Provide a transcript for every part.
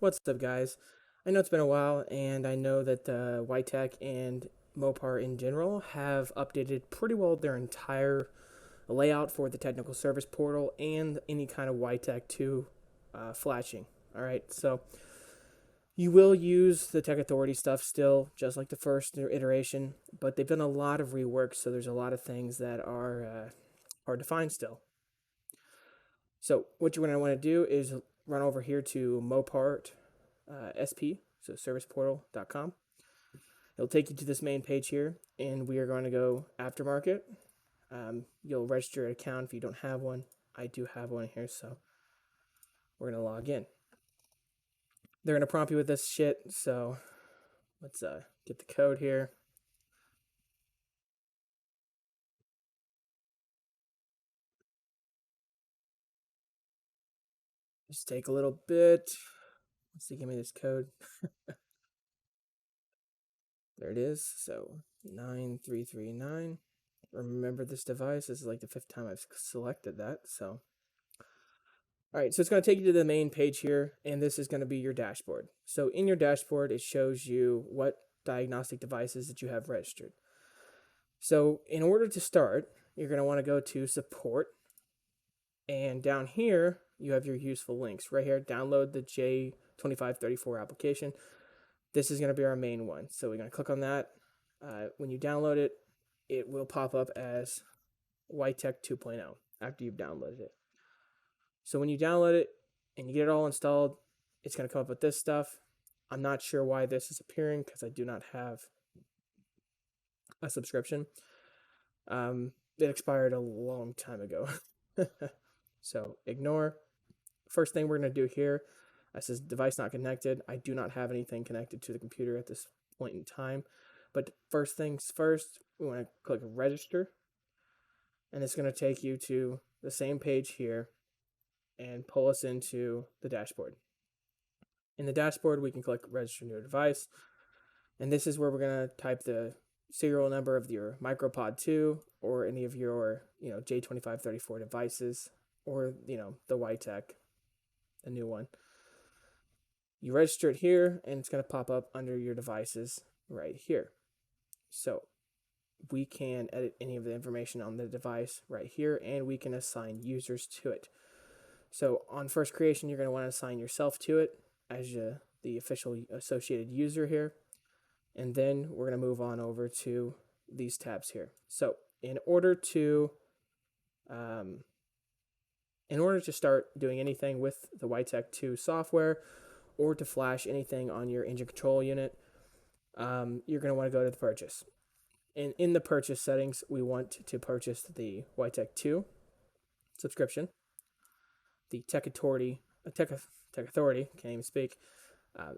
What's up, guys? I know it's been a while, and I know that WiTech and Mopar in general have updated pretty well their entire layout for the technical service portal and any kind of WiTech 2 flashing. All right, so you will use the Tech Authority stuff still, just like the first iteration, but they've done a lot of rework, so there's a lot of things that are hard to find still. So what you're going to want to do is run over here to Mopart SP, so serviceportal.com. It'll take you to this main page here, and we are going to go aftermarket. You'll register an account if you don't have one. I do have one here, so we're going to log in. They're going to prompt you with this shit, so let's get the code here. Just take a little bit. Let's see, give me this code. There it is. So 9339. Remember this device. This is like the 5th time I've selected that. So, all right. So it's going to take you to the main page here, and this is going to be your dashboard. So in your dashboard, it shows you what diagnostic devices that you have registered. So in order to start, you're going to want to go to support, and down here you have your useful links right here. Download the J2534 application. This is going to be our main one. So we're going to click on that. When you download it, it will pop up as WiTech 2.0 after you've downloaded it. So when you download it and you get it all installed, it's going to come up with this stuff. I'm not sure why this is appearing because I do not have a subscription. It expired a long time ago. So ignore. First thing we're going to do here, it says device not connected. I do not have anything connected to the computer at this point in time. But first things first, we want to click register. And it's going to take you to the same page here and pull us into the dashboard. In the dashboard, we can click register new device. And this is where we're going to type the serial number of your MicroPod 2 or any of your, J2534 devices or, the WiTech, the new one. You register it here, and it's going to pop up under your devices right here. So we can edit any of the information on the device right here, and we can assign users to it. So on first creation, you're going to want to assign yourself to it as the official associated user here. And then we're going to move on over to these tabs here. So in order to start doing anything with the WiTech 2 software or to flash anything on your engine control unit, you're going to want to go to the purchase. And in the purchase settings, we want to purchase the WiTech 2 subscription, the Tech Authority, can't even speak,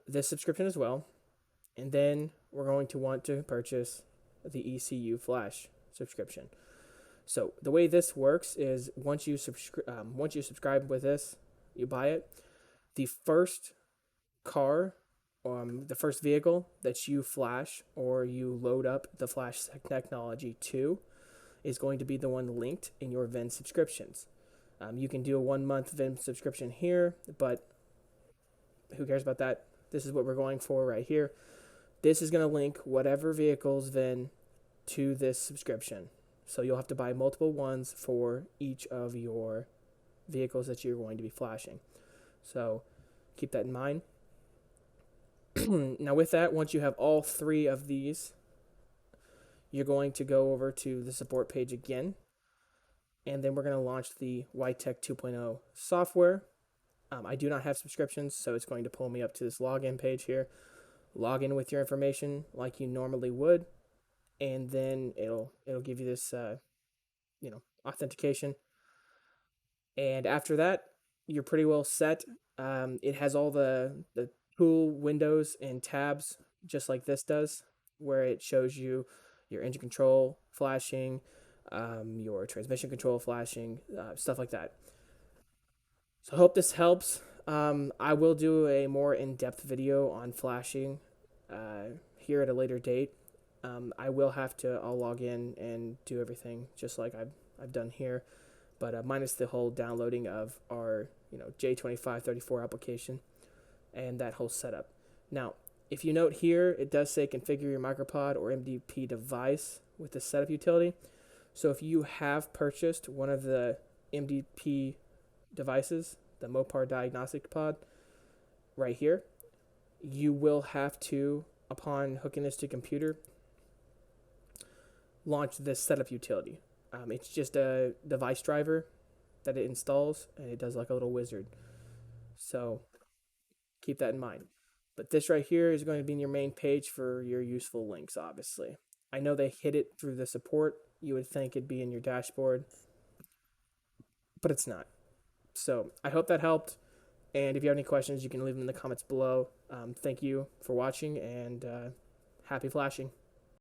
this subscription as well. And then we're going to want to purchase the ECU Flash subscription. So the way this works is once you subscribe with this, you buy it, the first car, the first vehicle that you flash or you load up the flash technology to is going to be the one linked in your VIN subscriptions. You can do a 1-month VIN subscription here, but who cares about that? This is what we're going for right here. This is going to link whatever vehicle's VIN to this subscription. So you'll have to buy multiple ones for each of your vehicles that you're going to be flashing. So keep that in mind. Now with that, once you have all 3 of these, you're going to go over to the support page again. And then we're going to launch the WiTech 2.0 software. I do not have subscriptions, so it's going to pull me up to this login page here. Log in with your information like you normally would, and then it'll give you this authentication. And after that, you're pretty well set. It has all the tool windows and tabs just like this does, where it shows you your engine control flashing, your transmission control flashing, stuff like that. So I hope this helps. I will do a more in-depth video on flashing here at a later date. I will have to, I'll log in and do everything just like I've done here, but minus the whole downloading of our J2534 application. and that whole setup. Now, if you note here, it does say configure your micropod or MDP device with the setup utility. So if you have purchased one of the MDP devices, the Mopar diagnostic pod, right here, you will have to, upon hooking this to computer, launch this setup utility. It's just a device driver that it installs, and it does like a little wizard. So keep that in mind. But this right here is going to be in your main page for your useful links, obviously. I know they hid it through the support. You would think it'd be in your dashboard, but it's not. So I hope that helped. And if you have any questions, you can leave them in the comments below. Thank you for watching, and happy flashing.